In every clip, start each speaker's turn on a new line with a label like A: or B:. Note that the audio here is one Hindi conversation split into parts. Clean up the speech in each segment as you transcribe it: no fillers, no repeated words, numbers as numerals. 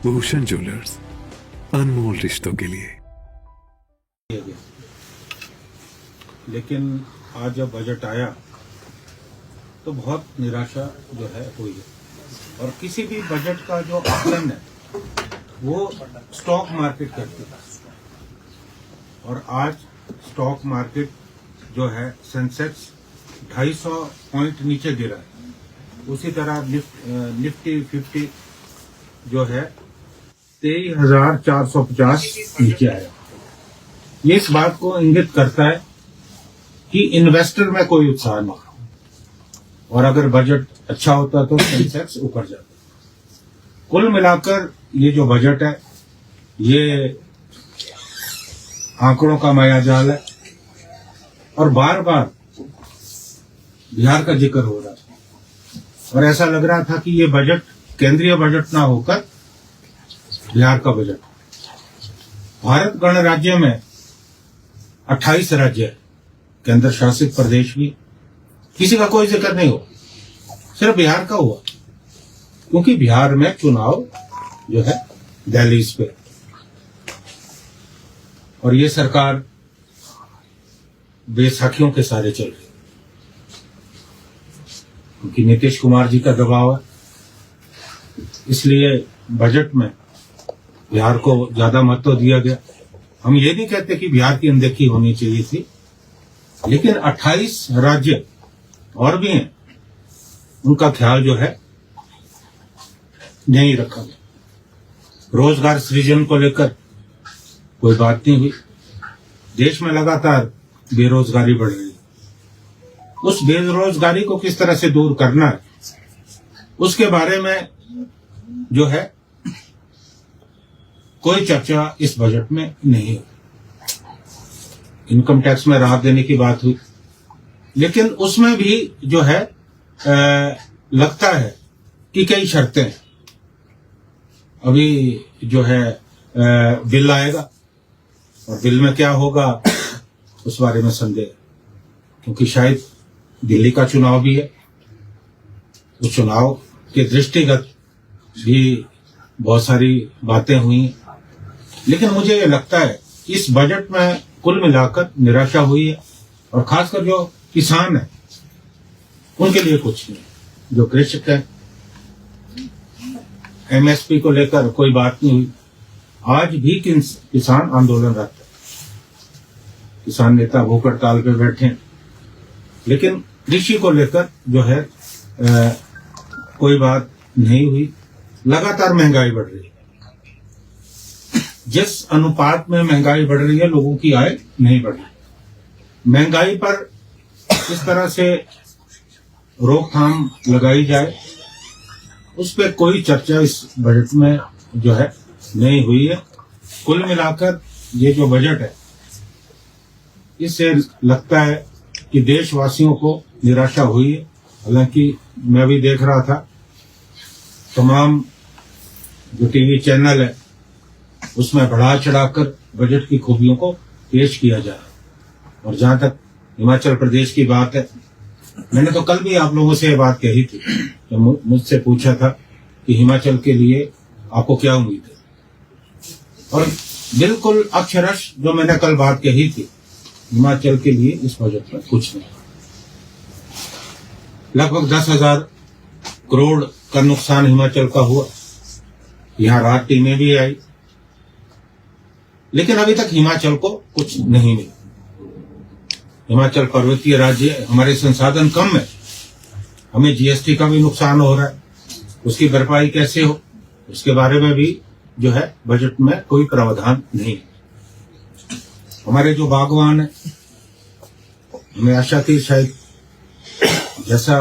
A: भूषण ज्वेलर्स, अनमोल रिश्तों के लिए।
B: लेकिन आज जब बजट आया तो बहुत निराशा जो है हुई है। और किसी भी बजट का जो आकलन है वो स्टॉक मार्केट करती है, और आज स्टॉक मार्केट जो है सेंसेक्स 250 पॉइंट नीचे गिरा है। उसी तरह निफ्टी 50 जो है 23,450 नीचे आया। ये इस बात को इंगित करता है कि इन्वेस्टर में कोई उत्साह नहीं, और अगर बजट अच्छा होता तो सेंसेक्स ऊपर जाता। कुल मिलाकर ये जो बजट है ये आंकड़ों का मायाजाल है, और बार बार बिहार का जिक्र हो रहा है, और ऐसा लग रहा था कि ये बजट केंद्रीय बजट ना होकर बिहार का बजट। भारत गणराज्य में 28 राज्य है, केंद्र शासित प्रदेश भी, किसी का कोई जिक्र नहीं हुआ, सिर्फ बिहार का हुआ, क्योंकि बिहार में चुनाव जो है दहलीज पे, और ये सरकार बैसाखियों के सारे चल रही, क्योंकि नीतीश कुमार जी का दबाव है। इसलिए बजट में बिहार को ज्यादा महत्व दिया गया। हम ये नहीं कहते कि बिहार की अनदेखी होनी चाहिए थी, लेकिन 28 राज्य और भी हैं, उनका ख्याल जो है नहीं रखा गया। रोजगार सृजन को लेकर कोई बात नहीं हुई। देश में लगातार बेरोजगारी बढ़ रही है। उस बेरोजगारी को किस तरह से दूर करना है, उसके बारे में जो है कोई चर्चा इस बजट में नहीं हुई। इनकम टैक्स में राहत देने की बात हुई, लेकिन उसमें भी जो है लगता है कि कई शर्तें हैं। अभी जो है बिल आएगा, और बिल में क्या होगा उस बारे में संदेह, क्योंकि शायद दिल्ली का चुनाव भी है। उस चुनाव के दृष्टिगत भी बहुत सारी बातें हुई, लेकिन मुझे ये लगता है इस बजट में कुल मिलाकर निराशा हुई है, और खासकर जो किसान है उनके लिए कुछ नहीं। जो कृषक है, एमएसपी को लेकर कोई बात नहीं हुई। आज भी किसान आंदोलनरत है, किसान नेता भूख हड़ताल पे बैठे हैं, लेकिन कृषि को लेकर जो है कोई बात नहीं हुई। लगातार महंगाई बढ़ रही है। जिस अनुपात में महंगाई बढ़ रही है, लोगों की आय नहीं बढ़ रही। महंगाई पर किस तरह से रोकथाम लगाई जाए, उस पर कोई चर्चा इस बजट में जो है नहीं हुई है। कुल मिलाकर ये जो बजट है, इससे लगता है कि देशवासियों को निराशा हुई है। हालांकि मैं भी देख रहा था, तमाम जो टीवी चैनल है उसमें बढ़ा चढ़ाकर बजट की खूबियों को पेश किया जा रहा है। और जहां तक हिमाचल प्रदेश की बात है, मैंने तो कल भी आप लोगों से ये बात कही थी, तो मुझसे पूछा था कि हिमाचल के लिए आपको क्या उम्मीद है, और बिल्कुल अक्षरश जो मैंने कल बात कही थी, हिमाचल के लिए इस बजट में कुछ नहीं। लगभग 10,000 करोड़ का नुकसान हिमाचल का हुआ। यहाँ राहत टीमें भी आई, लेकिन अभी तक हिमाचल को कुछ नहीं मिला। हिमाचल पर्वतीय राज्य है, हमारे संसाधन कम है, हमें जीएसटी का भी नुकसान हो रहा है, उसकी भरपाई कैसे हो, उसके बारे में भी जो है बजट में कोई प्रावधान नहीं। हमारे जो बागवान है, हमें आशा थी शायद जैसा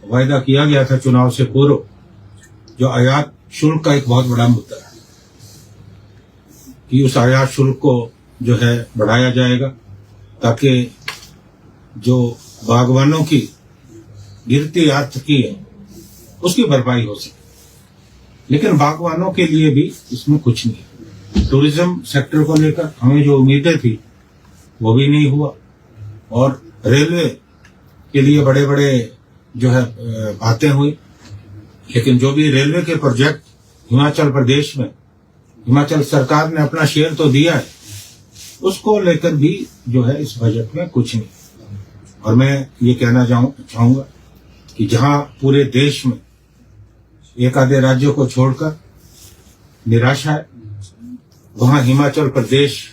B: वायदा किया गया था चुनाव से पूर्व, जो आयात शुल्क का एक बहुत बड़ा मुद्दा है कि उस आयात शुल्क को जो है बढ़ाया जाएगा, ताकि जो बागवानों की गिरती आर्थिकी है उसकी भरपाई हो सके। लेकिन बागवानों के लिए भी इसमें कुछ नहीं। टूरिज्म सेक्टर को लेकर हमें जो उम्मीदें थी वो भी नहीं हुआ, और रेलवे के लिए बड़े बड़े जो है बातें हुई, लेकिन जो भी रेलवे के प्रोजेक्ट हिमाचल प्रदेश में हिमाचल सरकार ने अपना शेयर तो दिया है, उसको लेकर भी जो है इस बजट में कुछ नहीं। और मैं ये कहना चाहूंगा कि जहां पूरे देश में एक आधे राज्यों को छोड़कर निराशा है, वहां हिमाचल प्रदेश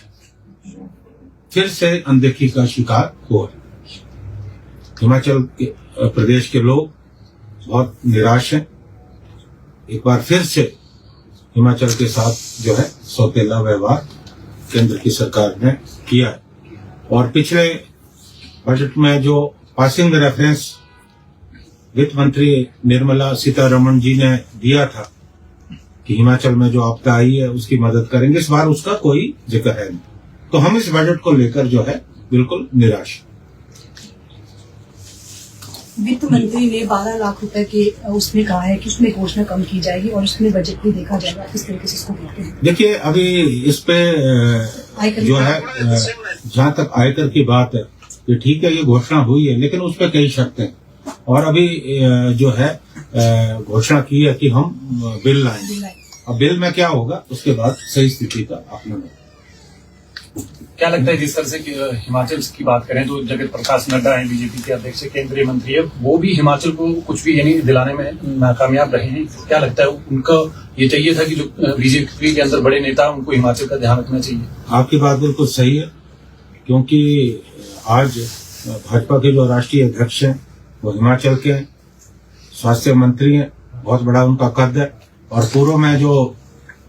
B: फिर से अनदेखी का शिकार हुआ है। हिमाचल प्रदेश के लोग बहुत निराश हैं। एक बार फिर से हिमाचल के साथ जो है सौतेला व्यवहार केंद्र की सरकार ने किया है। और पिछले बजट में जो पासिंग रेफरेंस वित्त मंत्री निर्मला सीतारमण जी ने दिया था कि हिमाचल में जो आपदा आई है उसकी मदद करेंगे, इस बार उसका कोई जिक्र है नहीं। तो हम इस बजट को लेकर जो है बिल्कुल निराश।
C: वित्त मंत्री ने 12 लाख रुपए के उसमें कहा है कि उसमें घोषणा कम की जाएगी और उसमें बजट भी देखा जाएगा। किस तरीके से इसको देखते हैं?
B: देखिए, अभी इस पे जो है जहां तक आयकर की बात है, ये ठीक है, ये घोषणा हुई है, लेकिन उस पर कई शर्तें हैं। और अभी जो है घोषणा की है कि हम बिल लाएंगे। अब बिल में क्या होगा उसके बाद सही स्थिति का आकलन होगा।
D: क्या लगता है जिस तरह से हिमाचल की बात करें तो जगत प्रकाश नड्डा हैं, बीजेपी के अध्यक्ष, केंद्रीय मंत्री है, वो भी हिमाचल को कुछ भी यानी दिलाने में नाकामयाब रहे हैं। क्या लगता है उनका ये चाहिए था कि जो बीजेपी के अंदर बड़े नेता उनको हिमाचल का ध्यान रखना चाहिए?
B: आपकी बात बिल्कुल सही है, क्योंकि आज भाजपा के जो राष्ट्रीय अध्यक्ष हैं वो हिमाचल के स्वास्थ्य मंत्री हैं, बहुत बड़ा उनका कद है। और पूर्व में जो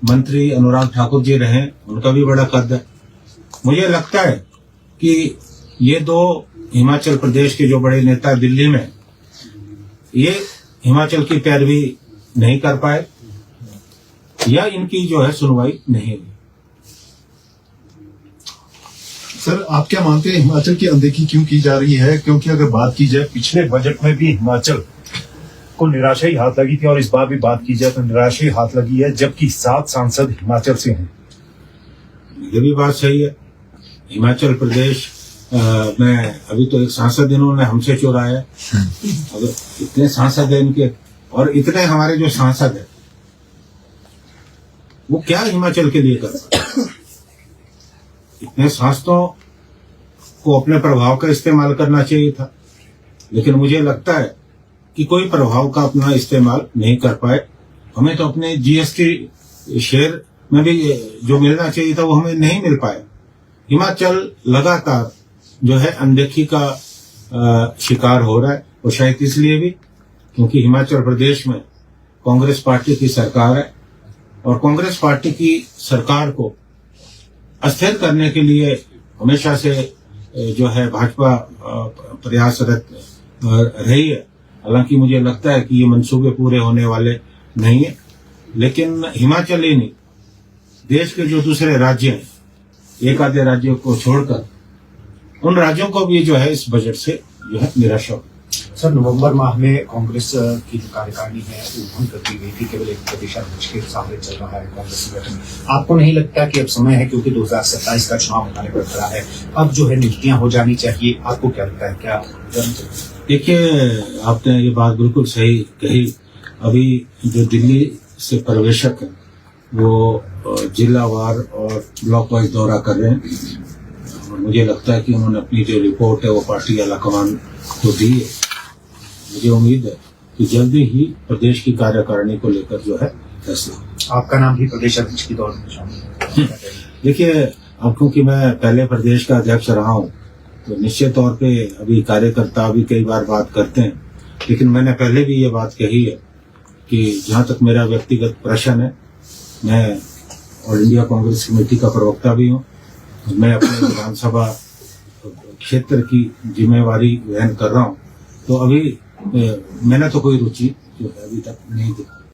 B: मंत्री अनुराग ठाकुर जी रहे उनका भी बड़ा कद है। मुझे लगता है कि ये दो हिमाचल प्रदेश के जो बड़े नेता दिल्ली में, ये हिमाचल की पैरवी नहीं कर पाए या इनकी जो है सुनवाई नहीं हुई।
E: सर, आप क्या मानते हैं हिमाचल की अनदेखी क्यों की जा रही है? क्योंकि अगर बात की जाए पिछले बजट में भी हिमाचल को निराशा ही हाथ लगी थी और इस बार भी बात की जाए तो निराशा ही हाथ लगी है, जबकि 7 सांसद हिमाचल से हैं।
B: ये भी बात सही है। हिमाचल प्रदेश में अभी तो एक सांसद इन्होंने हमसे चुराया। अगर इतने सांसद हैं इनके और इतने हमारे जो सांसद हैं वो क्या हिमाचल के लिए कर सकते? इतने सांसदों को अपने प्रभाव का इस्तेमाल करना चाहिए था, लेकिन मुझे लगता है कि कोई प्रभाव का अपना इस्तेमाल नहीं कर पाए। हमें तो अपने जीएसटी शेयर में भी जो मिलना चाहिए था वो हमें नहीं मिल पाया। हिमाचल लगातार जो है अनदेखी का शिकार हो रहा है, और शायद इसलिए भी क्योंकि हिमाचल प्रदेश में कांग्रेस पार्टी की सरकार है और कांग्रेस पार्टी की सरकार को अस्थिर करने के लिए हमेशा से जो है भाजपा प्रयासरत रही है। हालांकि मुझे लगता है कि ये मंसूबे पूरे होने वाले नहीं है, लेकिन हिमाचल ही नहीं, देश के जो दूसरे राज्य हैं, एक आधे राज्यों को छोड़कर उन राज्यों को भी जो है इस बजट से जो है निराशा हो।
F: सर, नवंबर माह में कांग्रेस की जो कार्यकारिणी है वो भंग कर दी गई थी, केवल एक प्रदेशाध्यक्ष के सामने चल रहा है कांग्रेस संगठन। आपको नहीं लगता कि अब समय है, क्योंकि 2027 का चुनाव होने पर खड़ा है, अब जो है नियुक्तियां हो जानी चाहिए? आपको क्या लगता है, क्या?
B: देखिए, आपने ये बात बिल्कुल सही कही। अभी जो दिल्ली से पर्यवेक्षक है वो जिलावार और ब्लॉक वाइज दौरा कर रहे हैं, और मुझे लगता है कि उन्होंने अपनी जो रिपोर्ट है वो पार्टी आलाकमान को दी है। मुझे उम्मीद है कि जल्दी ही प्रदेश की कार्यकारिणी को लेकर जो है फैसला।
F: आपका नाम भी प्रदेश अध्यक्ष की दौड़ में शामिल है।
B: देखिए, अब क्योंकि मैं पहले प्रदेश का अध्यक्ष रहा हूँ तो निश्चित तौर पे अभी कार्यकर्ता भी कई बार बात करते हैं, लेकिन मैंने पहले भी ये बात कही है कि जहां तक मेरा व्यक्तिगत प्रश्न है, मैं ऑल इंडिया कांग्रेस कमेटी का प्रवक्ता भी हूँ। मैं अपने विधानसभा क्षेत्र की जिम्मेवारी वहन कर रहा हूँ, तो अभी मैंने तो कोई रुचि जो है अभी तक नहीं दी।